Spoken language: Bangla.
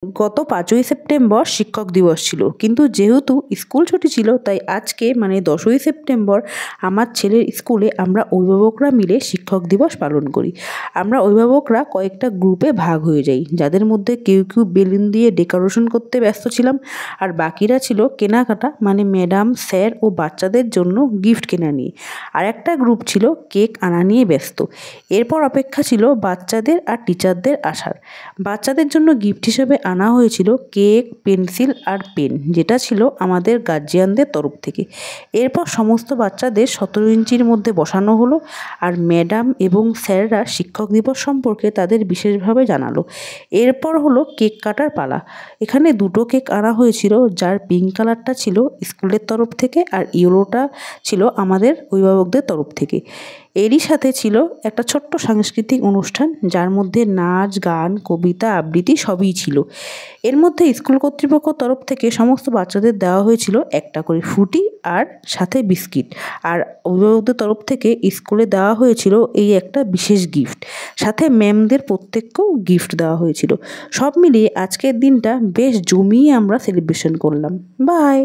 গত ৫ই সেপ্টেম্বর শিক্ষক দিবস ছিল, কিন্তু যেহেতু স্কুল ছুটি ছিল তাই আজকে মানে ১০ই সেপ্টেম্বর আমার ছেলের স্কুলে আমরা অভিভাবকরা মিলে শিক্ষক দিবস পালন করি। আমরা অভিভাবকরা কয়েকটা গ্রুপে ভাগ হয়ে যাই, যাদের মধ্যে কেউ কেউ বেলুন দিয়ে ডেকোরেশন করতে ব্যস্ত ছিলাম, আর বাকিরা ছিল কেনাকাটা মানে ম্যাডাম, স্যার ও বাচ্চাদের জন্য গিফট কেনা নিয়ে। আর একটা গ্রুপ ছিল কেক আনা নিয়ে ব্যস্ত। এরপর অপেক্ষা ছিল বাচ্চাদের আর টিচারদের আসার। বাচ্চাদের জন্য গিফট হিসেবে আনা হয়েছিল কেক, পেন্সিল আর পেন, যেটা ছিল আমাদের গার্জিয়ানদের তরফ থেকে। এরপর সমস্ত বাচ্চাদের ১৭ ইঞ্চির মধ্যে বসানো হলো, আর ম্যাডাম এবং স্যাররা শিক্ষক দিবস সম্পর্কে তাদের বিশেষভাবে জানালো। এরপর হলো কেক কাটার পালা। এখানে দুটো কেক আনা হয়েছিল, যার পিঙ্ক কালারটা ছিল স্কুলের তরফ থেকে আর ইয়েলোটা ছিল আমাদের অভিভাবকদের তরফ থেকে। এরই সাথে ছিল একটা ছোট্ট সাংস্কৃতিক অনুষ্ঠান, যার মধ্যে নাচ, গান, কবিতা, আবৃত্তি সবই ছিল। এর মধ্যে স্কুল কর্তৃপক্ষের তরফ থেকে সমস্ত বাচ্চাদের দেওয়া হয়েছিল একটা করে ফ্রুটি আর সাথে বিস্কিট। আর অভিভাবকদের তরফ থেকে স্কুলে দেওয়া হয়েছিল এই একটা বিশেষ গিফট, সাথে ম্যামদের প্রত্যেককেও গিফট দেওয়া হয়েছিল। সব মিলিয়ে আজকের দিনটা বেশ জমিয়ে আমরা সেলিব্রেশন করলাম। বাই।